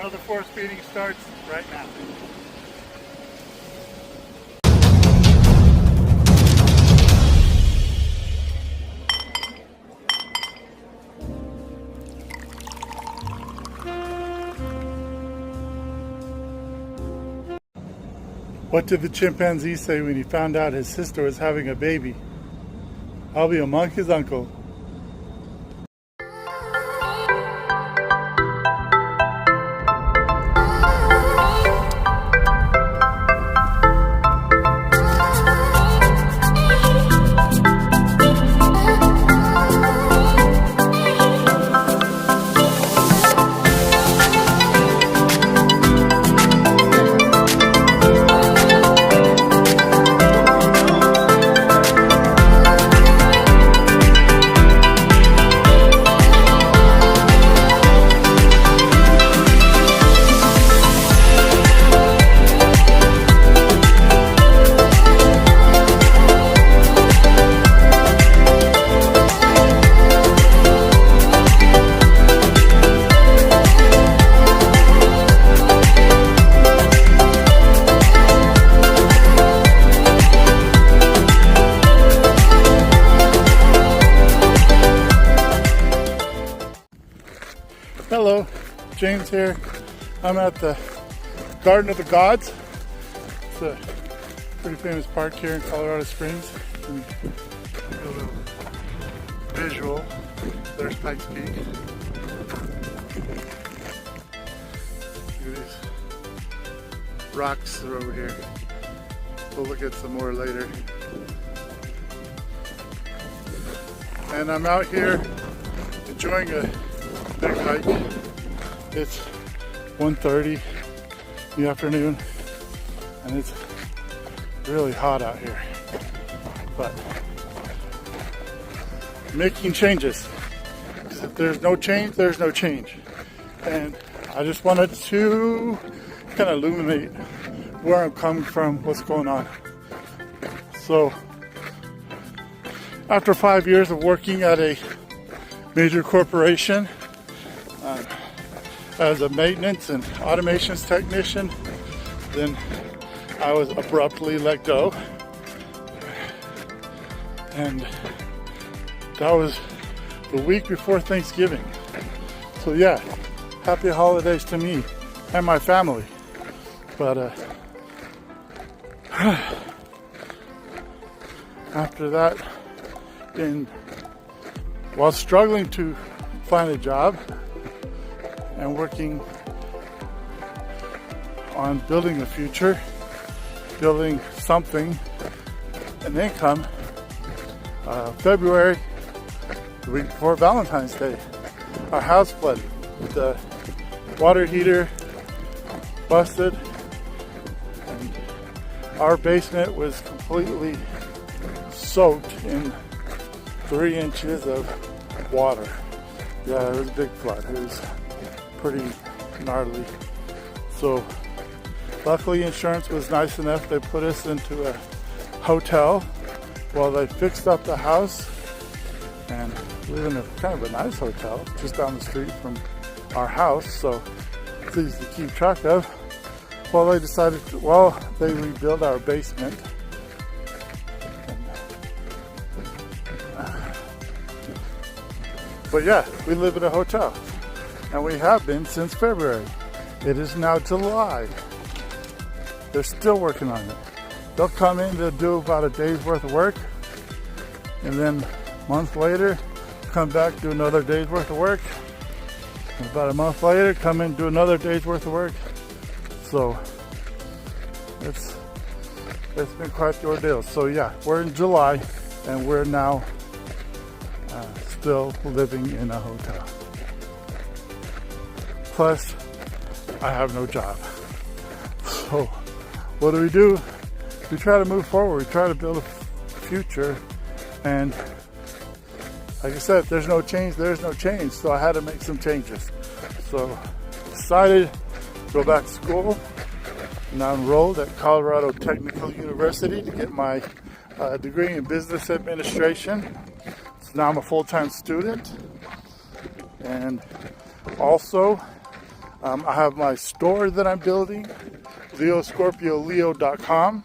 Another force feeding starts right now. What did the chimpanzee say when he found out his sister was having a baby? I'll be among his uncle. Hello, James here. I'm at the Garden of the Gods. It's a pretty famous park here in Colorado Springs. Give me a little visual. There's Pikes Peak. Look at these rocks that are over here. We'll look at some more later. And I'm out here enjoying a big hike. It's 1:30 in the afternoon and it's really hot out here, but making changes. If there's no change, there's no change. And I just wanted to kind of illuminate where I'm coming from, what's going on. So after 5 years of working at a major corporation, as a maintenance and automations technician, then I was abruptly let go, and that was the week before Thanksgiving. So yeah, happy holidays to me and my family. But after that, while struggling to find a job and working on building a future, building something, an income, February, the week before Valentine's Day, our house flooded. The water heater busted and our basement was completely soaked in 3 inches of water. Yeah, it was a big flood. It was pretty gnarly. So luckily insurance was nice enough. They put us into a hotel while they fixed up the house, and we live in a kind of a nice hotel just down the street from our house, so it's easy to keep track of. Well, they decided to, they rebuilt our basement. But yeah, we live in a hotel, and we have been since February. It is now July. They're still working on it. They'll come in to do about a day's worth of work, and then a month later, come back, do another day's worth of work, and about a month later, come in, do another day's worth of work. So it's been quite the ordeal. So yeah, we're in July, and we're now still living in a hotel. Plus, I have no job. So what do? We try to move forward. We try to build a future, and like I said, if there's no change, there's no change. So I had to make some changes. So decided to go back to school. Now enrolled at Colorado Technical University to get my degree in business administration. So now I'm a full-time student, and also I have my store that I'm building, leoscorpioleo.com.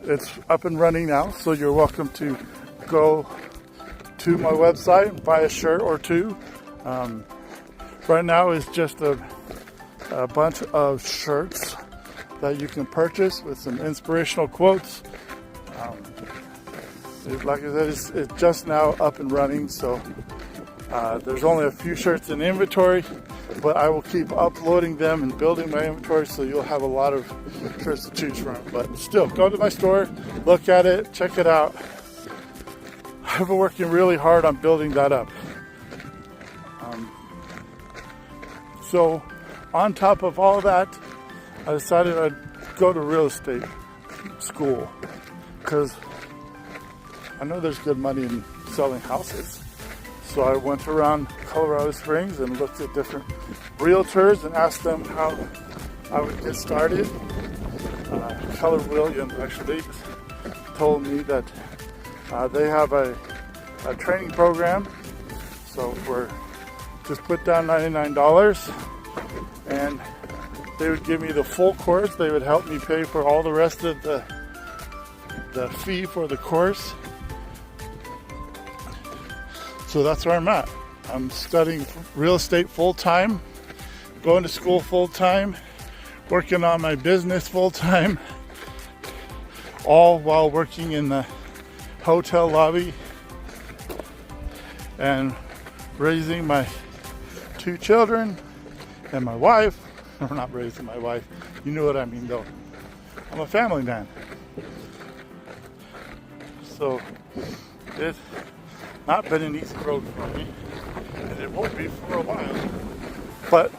It's up and running now, so you're welcome to go to my website and buy a shirt or two. Right now it's just a bunch of shirts that you can purchase with some inspirational quotes. Like I said, it's just now up and running, so there's only a few shirts in inventory, but I will keep uploading them and building my inventory, so you'll have a lot of shirts to choose from. But still, go to my store, look at it, check it out. I've been working really hard on building that up. So on top of all that, I decided I'd go to real estate school, because I know there's good money in selling houses. So I went around Colorado Springs and looked at different realtors and asked them how I would get started. Keller Williams actually told me that they have a training program. So for just put down $99 and they would give me the full course. They would help me pay for all the rest of the fee for the course. So that's where I'm at. I'm studying real estate full-time, going to school full-time, working on my business full-time, all while working in the hotel lobby and raising my 2 children and my wife. I'm not raising my wife. You know what I mean, though. I'm a family man. So it's not been an easy road for me, and it won't be for a while. But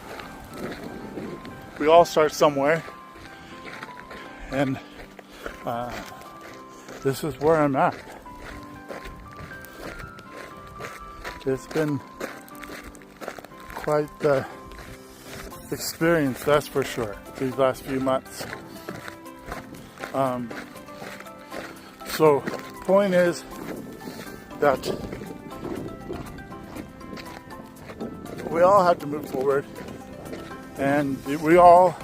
we all start somewhere, and this is where I'm at. It's been quite the experience, that's for sure, these last few months. So point is that we all have to move forward, and we all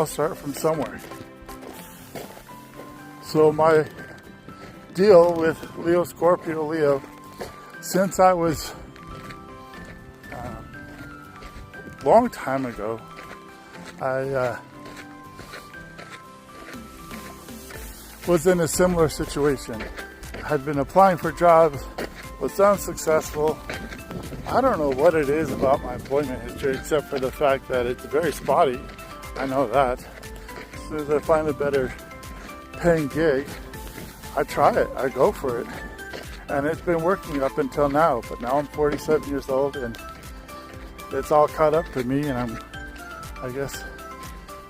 start from somewhere. So my deal with Leo Scorpio Leo, since I was long time ago, I was in a similar situation. I had been applying for jobs, was unsuccessful. I don't know what it is about my employment history, except for the fact that it's very spotty. I know that. As soon as I find a better paying gig, I try it, I go for it. And it's been working up until now, but now I'm 47 years old and it's all caught up to me, and I'm, I guess,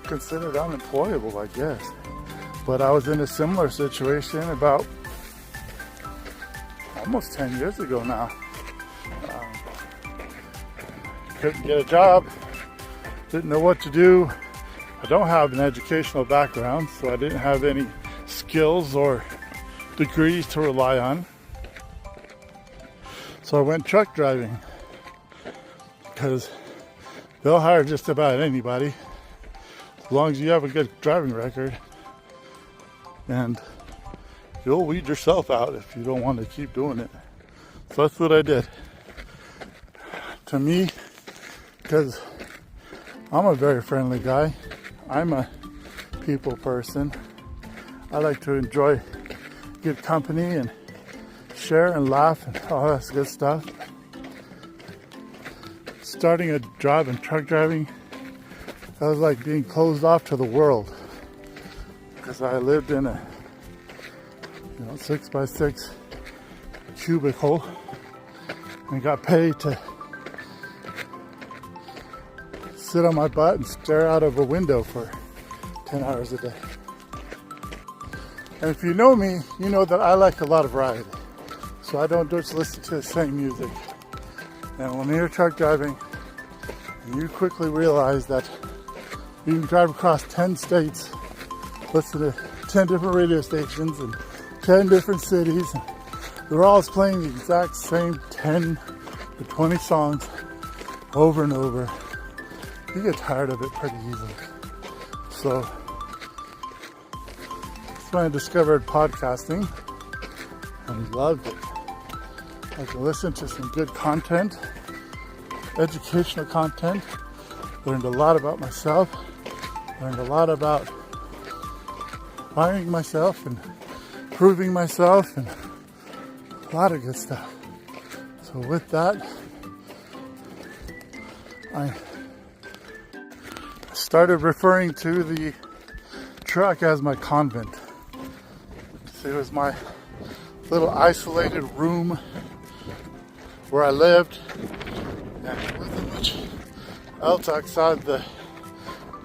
considered unemployable, I guess. But I was in a similar situation about almost 10 years ago now. Couldn't get a job, didn't know what to do. I don't have an educational background, so I didn't have any skills or degrees to rely on. So I went truck driving, because they'll hire just about anybody as long as you have a good driving record, and you'll weed yourself out if you don't want to keep doing it. So that's what I did. To me, because I'm a very friendly guy, I'm a people person. I like to enjoy good company and share and laugh and all that good stuff. Starting a job in truck driving, that was like being closed off to the world, because I lived in a 6x6 cubicle and got paid to sit on my butt and stare out of a window for 10 hours a day. And if you know me, you know that I like a lot of variety. So I don't just listen to the same music. And when you're truck driving, And you quickly realize that you can drive across 10 states, listen to 10 different radio stations and 10 different cities. They're all playing the exact same 10 to 20 songs over and over. You get tired of it pretty easily. So that's when I discovered podcasting and loved it. I can listen to some good content, educational content, learned a lot about myself, learned a lot about firing myself and improving myself, and a lot of good stuff. So with that, I started referring to the truck as my convent. It was my little isolated room where I lived, and there wasn't much else outside the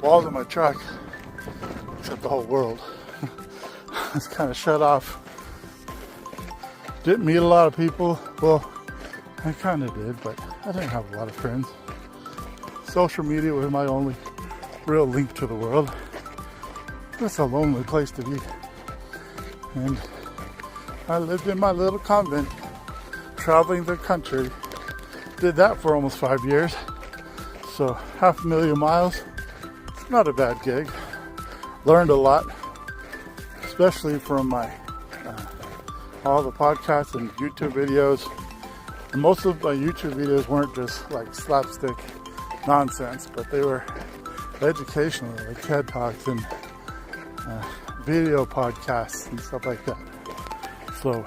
walls of my truck except the whole world. I was kind of shut off. Didn't meet a lot of people. Well, I kind of did, but I didn't have a lot of friends. Social media was my only real link to the world. It's a lonely place to be. And I lived in my little convent, traveling the country. Did that for almost 5 years. So 500,000 miles. It's not a bad gig. Learned a lot, especially from my all the podcasts and YouTube videos. And most of my YouTube videos weren't just like slapstick nonsense, but they were educational, like TED Talks and video podcasts and stuff like that. So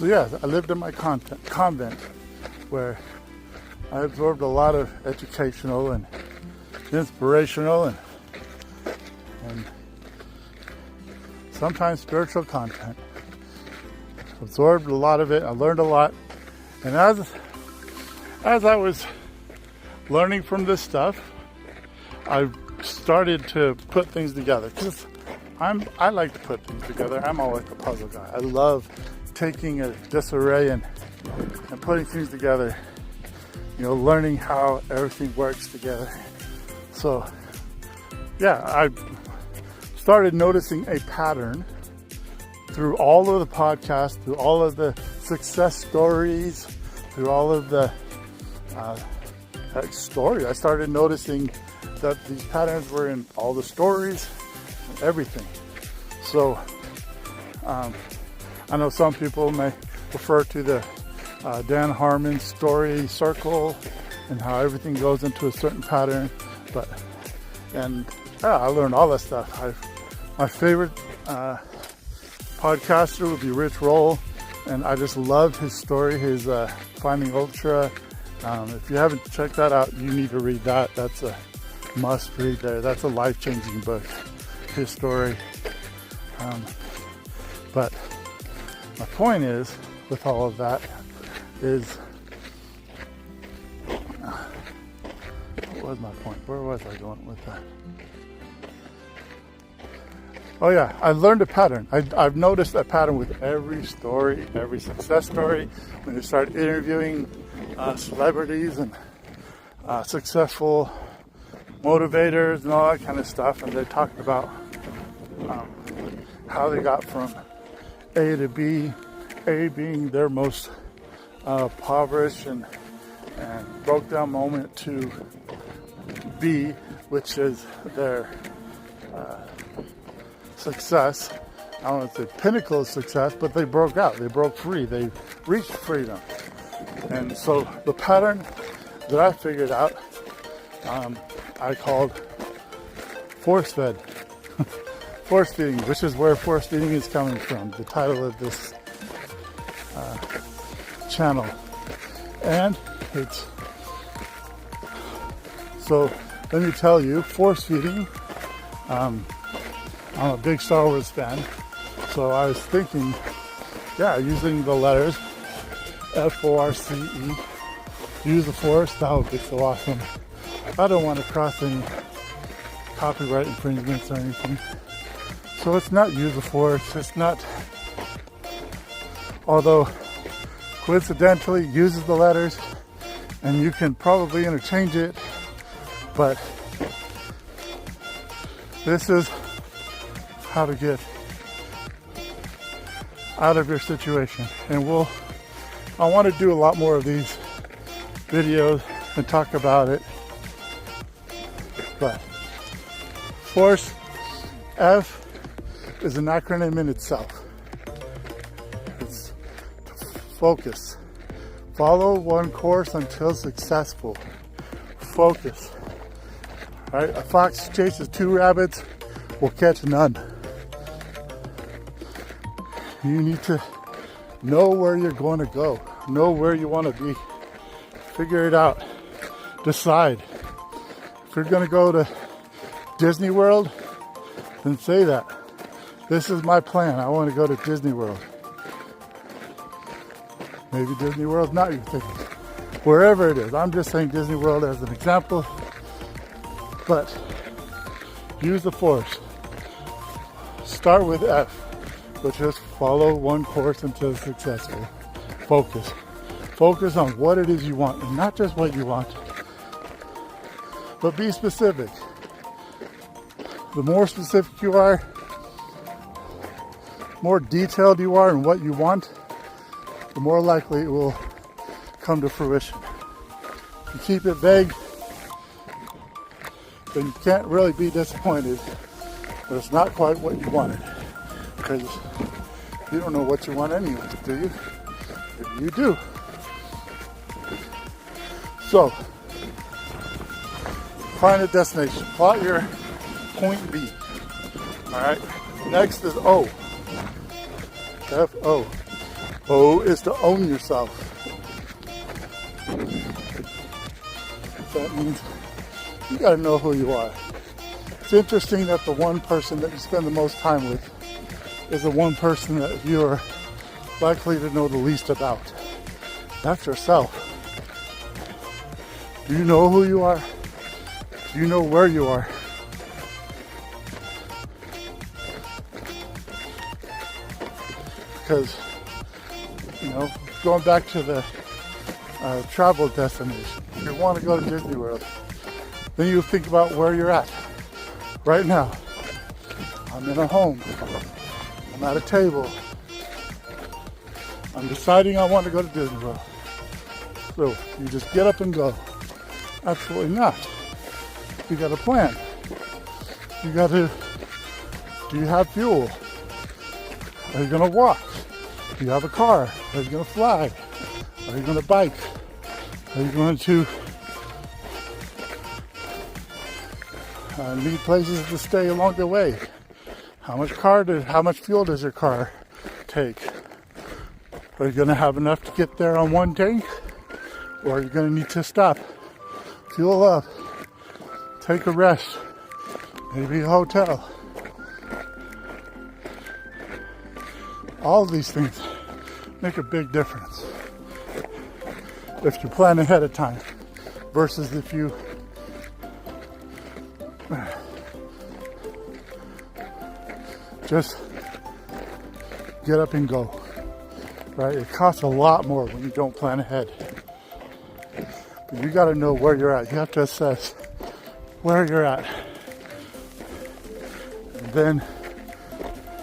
yeah, I lived in my convent where I absorbed a lot of educational and inspirational and sometimes spiritual content. Absorbed a lot of it. I learned a lot. And as I was learning from this stuff, I started to put things together, because I like to put things together. I'm always a puzzle guy. I love taking a disarray and putting things together, learning how everything works together. So yeah, I started noticing a pattern through all of the podcasts, through all of the success stories, through all of the stories. I started noticing that these patterns were in all the stories, everything. So I know some people may refer to the Dan Harmon story circle and how everything goes into a certain pattern, I learned all that stuff. My favorite podcaster would be Rich Roll, and I just love his story, his Finding Ultra. If you haven't checked that out, you need to read that. That's a must read there. That's a life-changing book, his story. But my point is, with all of that, is what was my point? Where was I going with that? Oh yeah, I learned a pattern. I've noticed a pattern with every story, every success story. When you start interviewing celebrities and successful motivators and all that kind of stuff, and they're talking about how they got from A to B, A being their most impoverished and broke down moment, to B, which is their success. I don't want to say pinnacle of success, but they broke out, they broke free, they reached freedom. And so the pattern that I figured out, I called FORCE-fed. Force feeding, which is where force feeding is coming from, the title of this channel. And it's, so let me tell you, force feeding, I'm a big Star Wars fan, so I was thinking, yeah, using the letters FORCE, use the force, that would be so awesome. I don't want to cross any copyright infringements or anything. So it's not use the force, it's not, although coincidentally uses the letters and you can probably interchange it, but this is how to get out of your situation. And I want to do a lot more of these videos and talk about it, but force, F, is an acronym in itself. It's focus. Follow one course until successful. Focus. All right? A fox chases 2 rabbits will catch none. You need to know where you're going to go. Know where you want to be. Figure it out. Decide. If you're going to go to Disney World, then say that. This is my plan. I want to go to Disney World. Maybe Disney World's not your thing. Wherever it is. I'm just saying Disney World as an example. But use the force. Start with F, which is follow one course until successful. Focus. Focus on what it is you want, and not just what you want, but be specific. The more specific you are, more detailed you are in what you want, the more likely it will come to fruition. If you keep it vague, then you can't really be disappointed that it's not quite what you wanted, because you don't know what you want anyway, do you? Maybe you do. So, find a destination. Plot your point B. Alright? Next is O. F-O. O is to own yourself. That means you gotta know who you are. It's interesting that the one person that you spend the most time with is the one person that you're likely to know the least about. That's yourself. Do you know who you are? Do you know where you are? Because, you know, going back to the travel destination, if you want to go to Disney World, then you think about where you're at. Right now, I'm in a home. I'm at a table. I'm deciding I want to go to Disney World. So you just get up and go. Absolutely not. You got a plan. You got to, do you have fuel? Are you going to walk? Do you have a car? Are you going to fly? Are you going to bike? Are you going to need places to stay along the way? How much fuel does your car take? Are you going to have enough to get there on one tank? Or are you going to need to stop, fuel up, take a rest, maybe a hotel? All of these things make a big difference if you plan ahead of time versus if you just get up and go, right? It costs a lot more when you don't plan ahead. But you got to know where you're at. You have to assess where you're at. And then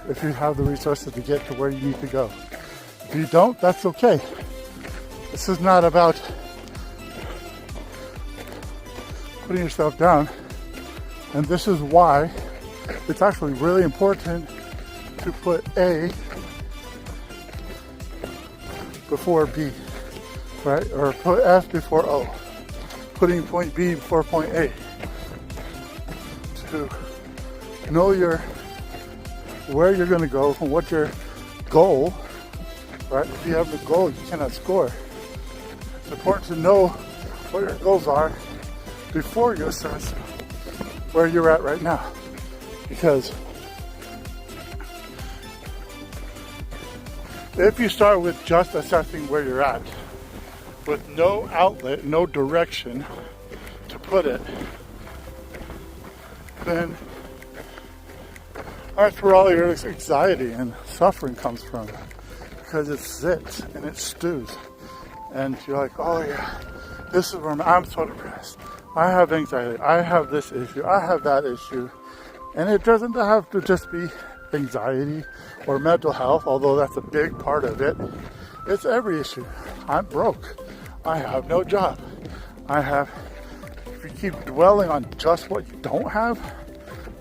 if you have the resources to get to where you need to go. If you don't, that's okay. This is not about putting yourself down. And this is why it's actually really important to put A before B, right? Or put F before O. Putting point B before point A. To know where you're going to go and what your goal, right? If you have a goal, you cannot score. It's important to know what your goals are before you assess where you're at right now. Because if you start with just assessing where you're at, with no outlet, no direction to put it, then that's where all your anxiety and suffering comes from. Because it sits and it stews. And you're like, oh yeah, this is where I'm so depressed. I have anxiety. I have this issue. I have that issue. And it doesn't have to just be anxiety or mental health, although that's a big part of it. It's every issue. I'm broke. I have no job. If you keep dwelling on just what you don't have,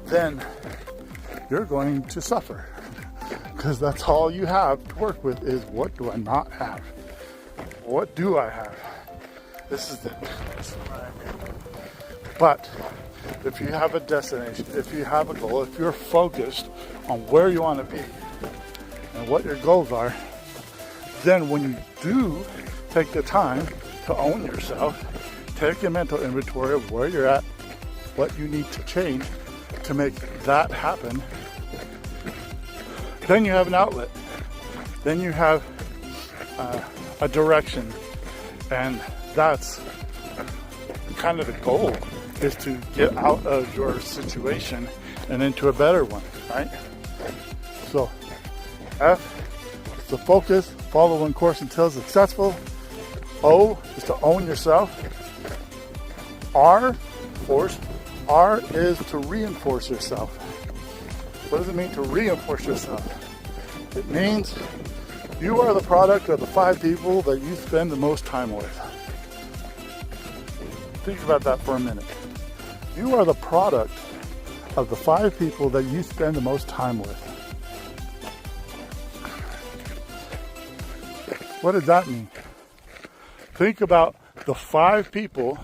then you're going to suffer. Because that's all you have to work with is what do I not have? What do I have? This is what I mean. But if you have a destination, if you have a goal, if you're focused on where you want to be and what your goals are, then when you do take the time to own yourself, take a mental inventory of where you're at, what you need to change to make that happen, then you have an outlet. Then you have a direction. And that's kind of the goal, is to get out of your situation and into a better one, right? So F is to focus, follow one course until successful. O is to own yourself. R, force. R is to reinforce yourself. What does it mean to reinforce yourself? It means you are the product of the 5 people that you spend the most time with. Think about that for a minute. You are the product of the 5 people that you spend the most time with. What does that mean? Think about the 5 people,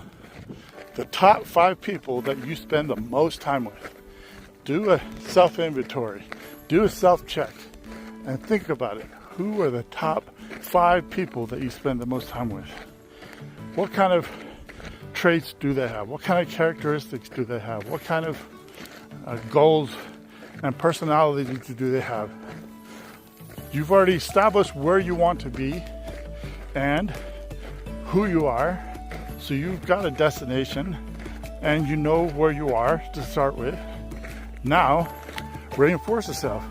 the top 5 people that you spend the most time with. Do a self-inventory, do a self-check, and think about it. Who are the top 5 people that you spend the most time with? What kind of traits do they have? What kind of characteristics do they have? What kind of goals and personalities do they have? You've already established where you want to be and who you are. So you've got a destination and you know where you are to start with. Now, reinforce yourself.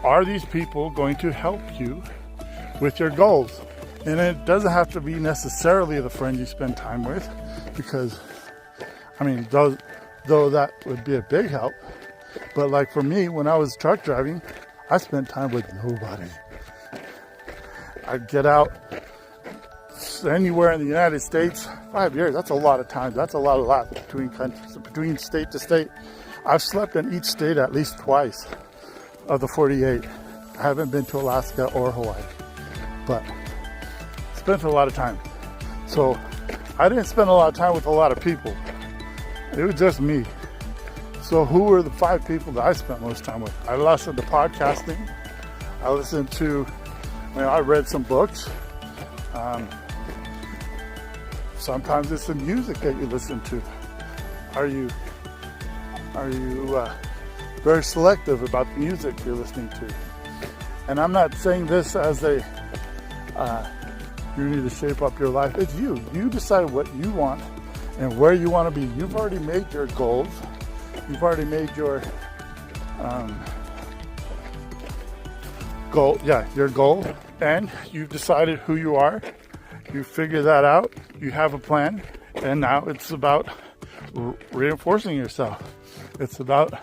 Are these people going to help you with your goals? And it doesn't have to be necessarily the friend you spend time with, because, I mean, though that would be a big help. But like for me, when I was truck driving, I spent time with nobody. I'd get out anywhere in the United States, 5 years, that's a lot of time. That's a lot of laps between countries, between state to state. I've slept in each state at least twice of the 48. I haven't been to Alaska or Hawaii, but spent a lot of time. So I didn't spend a lot of time with a lot of people. It was just me. So who are the 5 people that I spent most time with? I listened to podcasting. I listened to, I read some books. Sometimes it's the music that you listen to. Are you very selective about the music you're listening to? And I'm not saying this as a you need to shape up your life. It's you. You decide what you want and where you want to be. You've already made your goals. You've already made your goal. Yeah, your goal. And you've decided who you are. You figure that out. You have a plan. And now it's about reinforcing yourself. It's about,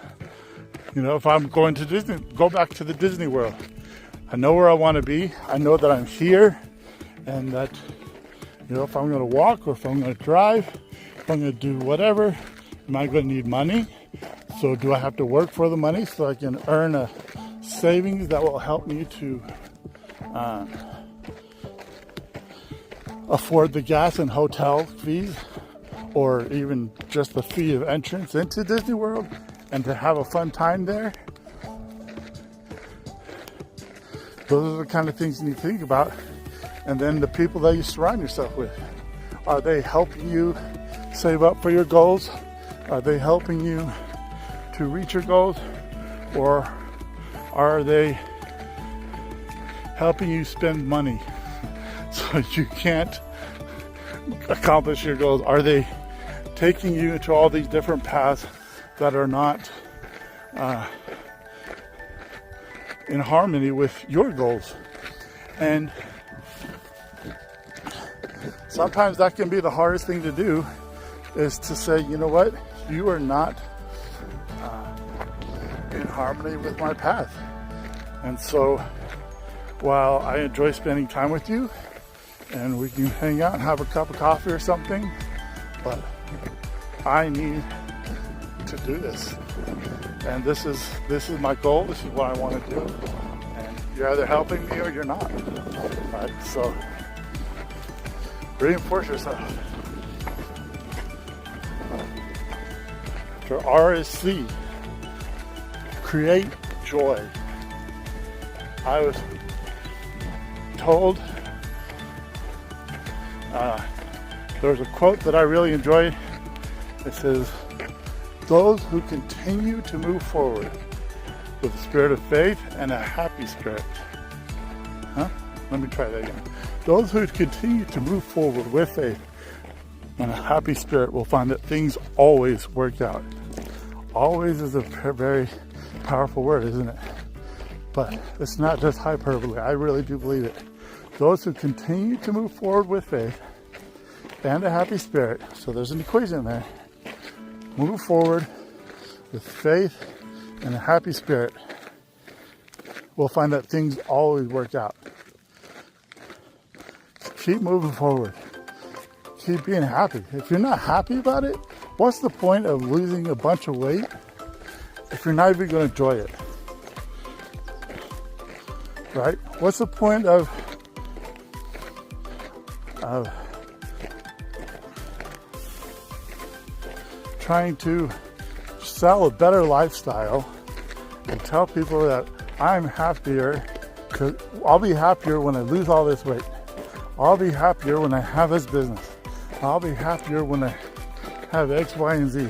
if I'm going to Disney, go back to the Disney World. I know where I want to be. I know that I'm here. And that, if I'm going to walk or if I'm going to drive, if I'm going to do whatever, am I going to need money? So do I have to work for the money so I can earn a savings that will help me to afford the gas and hotel fees, or even just the fee of entrance into Disney World and to have a fun time there? Those are the kind of things you need to think about. And then the people that you surround yourself with. Are they helping you save up for your goals? Are they helping you to reach your goals? Or are they helping you spend money so you can't accomplish your goals? Are they taking you into all these different paths that are not in harmony with your goals? And sometimes that can be the hardest thing to do, is to say, you know what, you are not in harmony with my path. And so while I enjoy spending time with you and we can hang out and have a cup of coffee or something, but I need to do this. And this is my goal. This is what I want to do. And you're either helping me or you're not. Right? So reinforce yourself. For R is C. Create joy. I was told there's a quote that I really enjoy. It says, "Those who continue to move forward with a spirit of faith and a happy spirit." Let me try that again. Those who continue to move forward with faith and a happy spirit will find that things always work out. Always is a very powerful word, isn't it? But it's not just hyperbole. I really do believe it. Those who continue to move forward with faith and a happy spirit, so there's an equation there, move forward with faith and a happy spirit, will find that things always work out. Keep moving forward. Keep being happy. If you're not happy about it, what's the point of losing a bunch of weight if you're not even going to enjoy it? Right? What's the point of trying to sell a better lifestyle and tell people that I'm happier, because I'll be happier when I lose all this weight. I'll be happier when I have this business. I'll be happier when I have X, Y, and Z.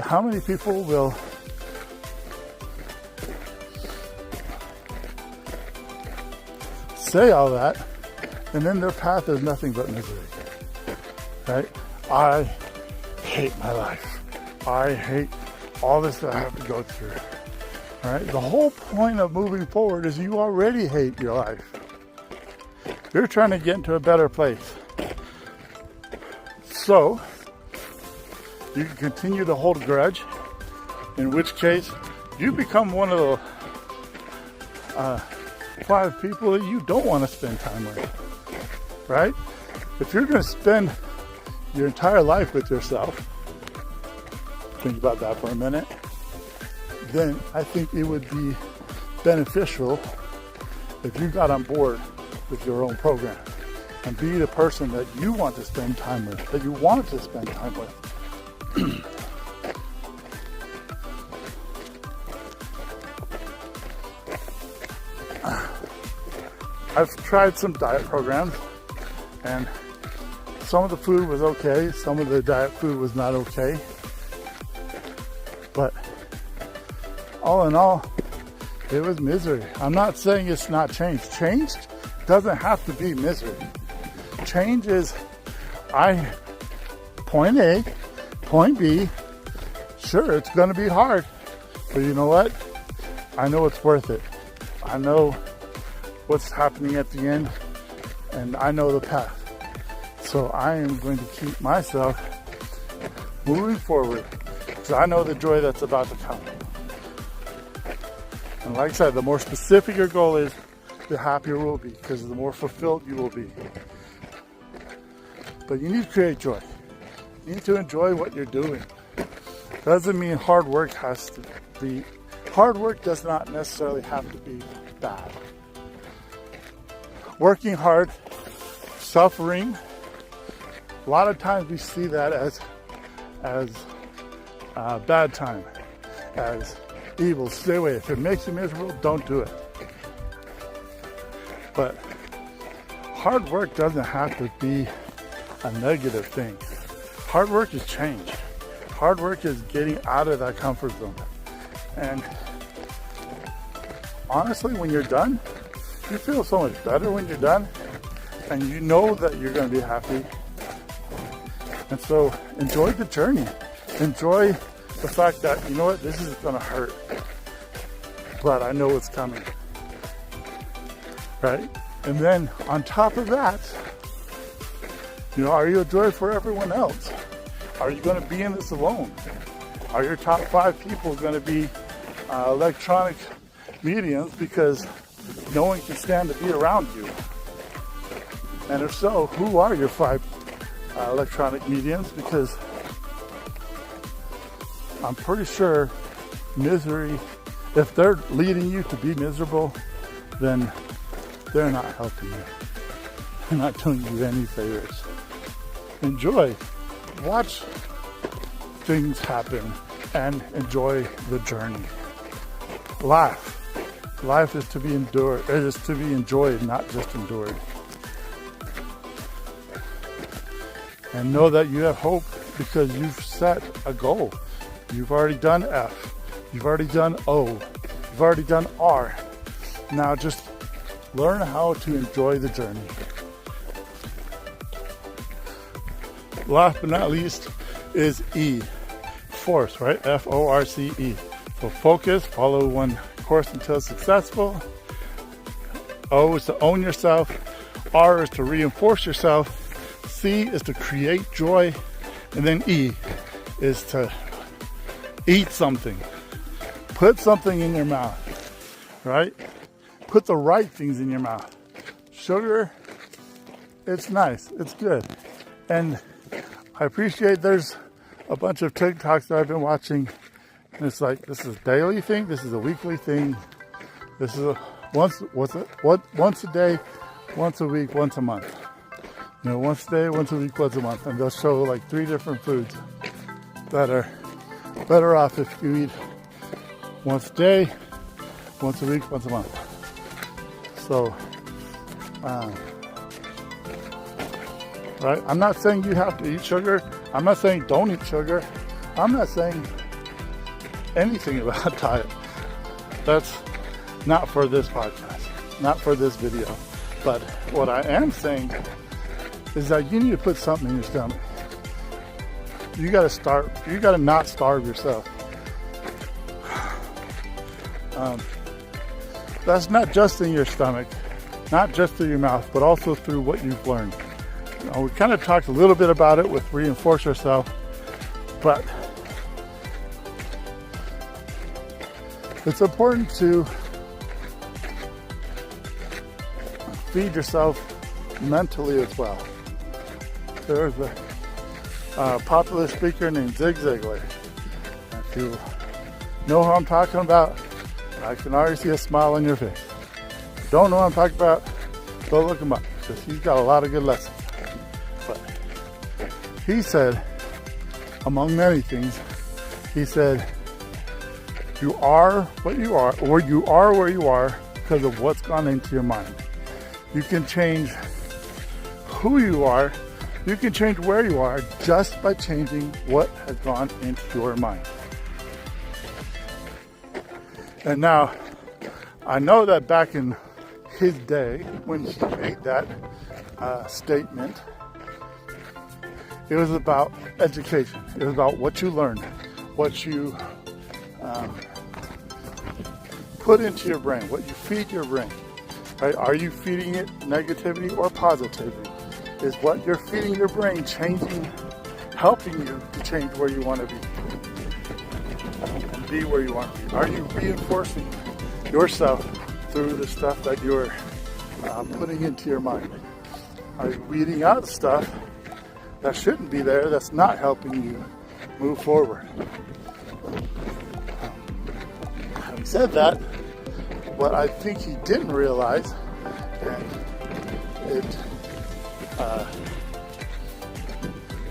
How many people will say all that, and then their path is nothing but misery? Right? I hate my life. I hate all this that I have to go through. Right? The whole point of moving forward is you already hate your life. You're trying to get into a better place. So, you can continue to hold a grudge, in which case you become one of the 5 people that you don't want to spend time with. Right? If you're going to spend your entire life with yourself, think about that for a minute, then I think it would be beneficial if you got on board with your own program and be the person that you want to spend time with, that you want to spend time with. I've tried some diet programs, and some of the food was okay, some of the diet food was not okay. But all in all, it was misery. I'm not saying it's not change. Change doesn't have to be misery. Change is point A, point B. Sure, it's going to be hard, but you know what? I know it's worth it. I know what's happening at the end, and I know the path. So I am going to keep myself moving forward, because I know the joy that's about to come. And like I said, the more specific your goal is, the happier you will be, because the more fulfilled you will be. But you need to create joy. You need to enjoy what you're doing. Doesn't mean hard work has to be, hard work does not necessarily have to be bad. Working hard, suffering, a lot of times we see that as bad time, as evil. Stay away. If it makes you miserable, don't do it. But hard work doesn't have to be a negative thing. Hard work is change. Hard work is getting out of that comfort zone. And honestly, when you're done, you feel so much better when you're done, and you know that you're going to be happy. And so enjoy the journey. Enjoy the fact that, you know what, this is going to hurt, but I know it's coming. Right? And then on top of that, you know, are you a joy for everyone else? Are you going to be in this alone? Are your top 5 people going to be electronic mediums because no one can stand to be around you? And if so, who are your 5 electronic mediums? Because I'm pretty sure misery, if they're leading you to be miserable, then they're not helping you. They're not doing you any favors. Enjoy. Watch things happen and enjoy the journey. Life is to be endured. It is to be enjoyed, not just endured. And know that you have hope because you've set a goal. You've already done F. You've already done O. You've already done R. Now just learn how to enjoy the journey. Last but not least is E. Force, right? F-O-R-C-E. So focus, follow one course until successful. O is to own yourself. R is to reinforce yourself. C is to create joy. And then E is to eat something. Put something in your mouth, right? Put the right things in your mouth. Sugar, it's nice, it's good. And I appreciate there's a bunch of TikToks that I've been watching, and it's like, this is a daily thing, this is a weekly thing, this is once a day, once a week, once a month. You know, once a day, once a week, once a month. And they'll show like 3 different foods that are better off if you eat once a day, once a week, once a month. So, right? I'm not saying you have to eat sugar. I'm not saying don't eat sugar. I'm not saying anything about diet. That's not for this podcast, not for this video. But what I am saying is that you need to put something in your stomach. You gotta not starve yourself. That's not just in your stomach, not just through your mouth, but also through what you've learned. You know, we kind of talked a little bit about it with reinforce yourself, but it's important to feed yourself mentally as well. There's a popular speaker named Zig Ziglar. If you know who I'm talking about, I can already see a smile on your face. If you don't know what I'm talking about, go look him up, because he's got a lot of good lessons. But he said, among many things, he said, you are what you are, or you are where you are because of what's gone into your mind. You can change who you are, you can change where you are just by changing what has gone into your mind. And now, I know that back in his day, when he made that statement, it was about education. It was about what you learned, what you put into your brain, what you feed your brain. Right? Are you feeding it negativity or positivity? Is what you're feeding your brain changing, helping you to change where you want to be and be where you want to be? Are you reinforcing yourself through the stuff that you're putting into your mind? Are you weeding out stuff that shouldn't be there, that's not helping you move forward? Having said that, what I think he didn't realize, and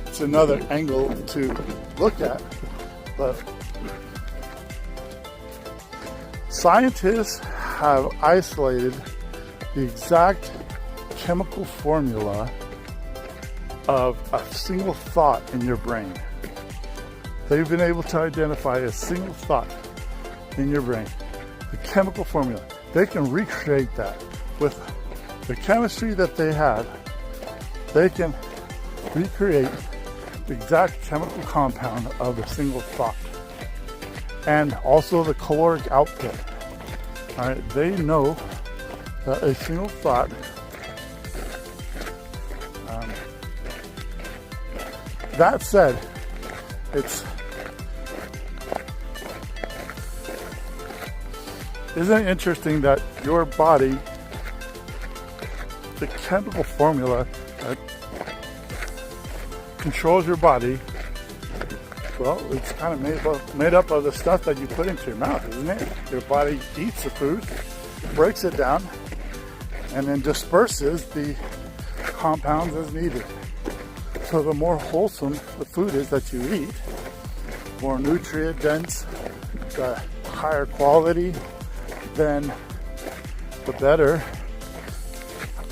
it's another angle to look at, but scientists have isolated the exact chemical formula of a single thought in your brain. They've been able to identify a single thought in your brain, the chemical formula. They can recreate that with the chemistry that they have. They can recreate the exact chemical compound of a single thought and also the caloric output. All right, they know that a single thought that said, isn't it interesting that your body, the chemical formula that controls your body, well, it's kind of made up of the stuff that you put into your mouth, isn't it? Your body eats the food, breaks it down, and then disperses the compounds as needed. So the more wholesome the food is that you eat, more nutrient dense, the higher quality, then the better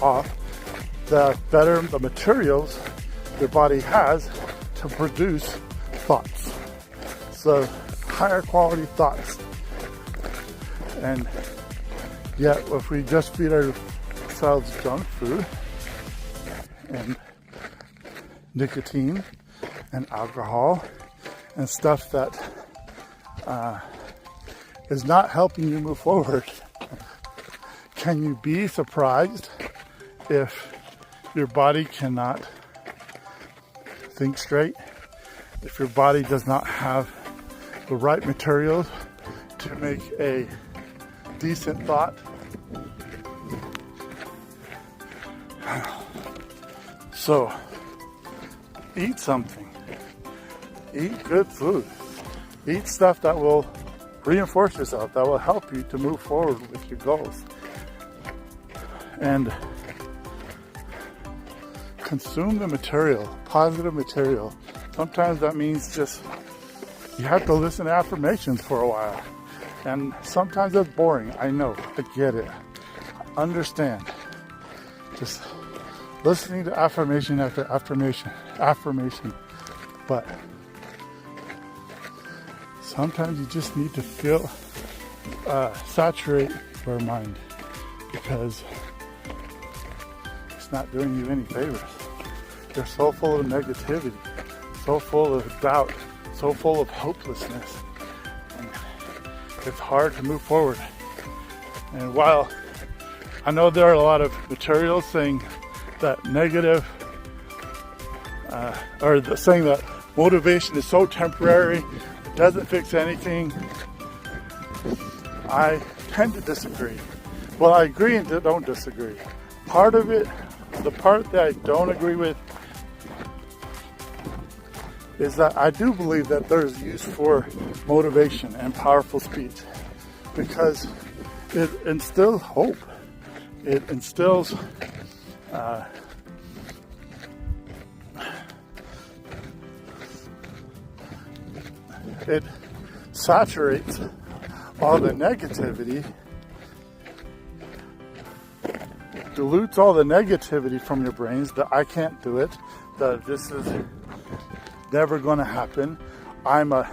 off, the better the materials your body has to produce thoughts. So higher quality thoughts. And yet if we just feed ourselves junk food and nicotine and alcohol and stuff that is not helping you move forward, can you be surprised if your body cannot think straight, if your body does not have the right materials to make a decent thought? So eat something, eat good food, eat stuff that will reinforce yourself, that will help you to move forward with your goals, and consume the material, positive material. Sometimes that means just you have to listen to affirmations for a while, and sometimes that's boring. I know, I get it, I understand. Just listening to affirmation after affirmation, but sometimes you just need to feel saturate your mind, because it's not doing you any favors. You're so full of negativity, so full of doubt, so full of hopelessness, and it's hard to move forward. And while I know there are a lot of materials saying that negative, saying that motivation is so temporary, it doesn't fix anything, I tend to disagree. Well, I agree and don't disagree. Part of it, the part that I don't agree with, is that I do believe that there's use for motivation and powerful speech, because it instills hope. It instills it saturates all the negativity dilutes all the negativity from your brains that I can't do it, that this is never going to happen, I'm a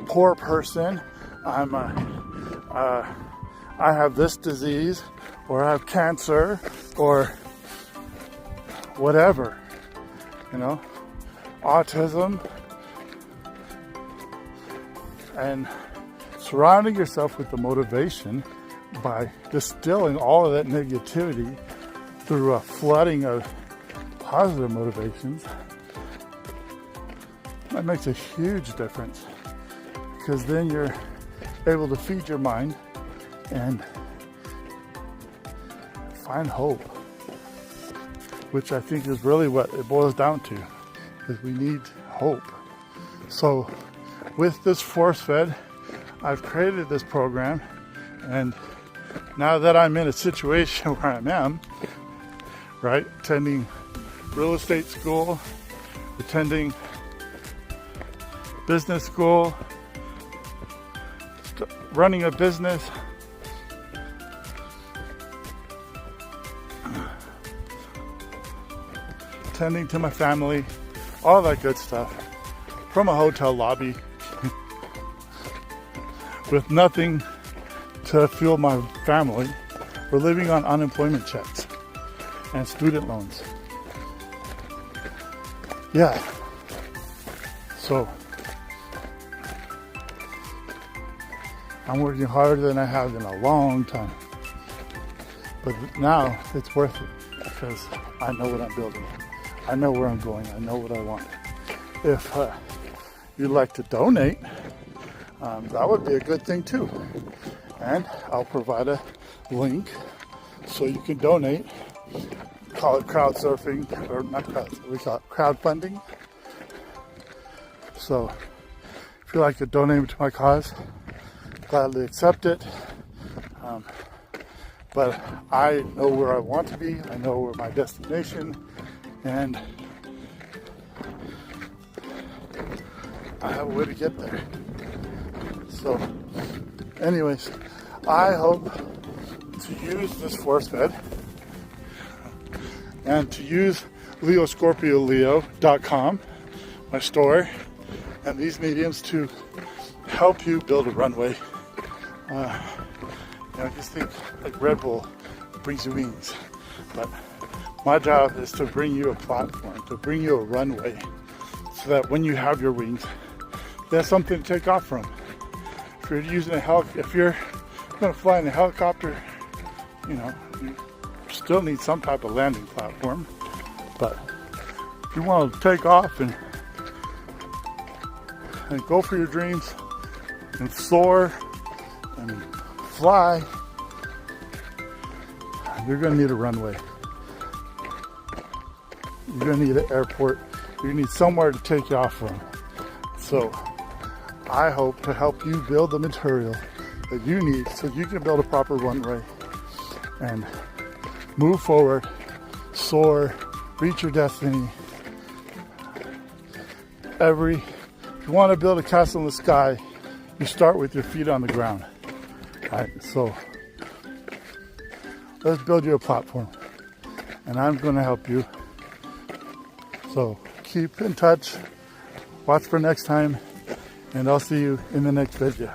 poor person, I have this disease, or I have cancer, or whatever, autism, and surrounding yourself with the motivation by distilling all of that negativity through a flooding of positive motivations, that makes a huge difference, because then you're able to feed your mind and find hope, which I think is really what it boils down to, is we need hope. So with this FORCEFED, I've created this program, and now that I'm in a situation where I am, right, attending real estate school, attending business school, running a business, attending to my family, all that good stuff, from a hotel lobby with nothing to fuel my family. We're living on unemployment checks and student loans. Yeah. So I'm working harder than I have in a long time. But now it's worth it, because I know what I'm building. I know where I'm going. I know what I want. If you'd like to donate, that would be a good thing too. And I'll provide a link so you can donate. Call it crowdsurfing, or not crowdsurfing, we call it crowdfunding. So if you'd like to donate to my cause, gladly accept it. But I know where I want to be. I know where my destination, and I have a way to get there. So anyways, I hope to use this FORCEFED and to use LeoScorpioLeo.com, my store, and these mediums to help you build a runway. Just think like Red Bull brings you wings, but my job is to bring you a platform, to bring you a runway, so that when you have your wings, there's something to take off from. If you're using if you're going to fly in a helicopter, you still need some type of landing platform. But if you want to take off and go for your dreams and soar and fly, you're going to need a runway. You're going to need an airport. You're going to need somewhere to take you off from. So I hope to help you build the material that you need so you can build a proper runway and move forward, soar, reach your destiny. If you want to build a castle in the sky, you start with your feet on the ground. All right, so let's build you a platform, and I'm going to help you. So keep in touch, watch for next time, and I'll see you in the next video.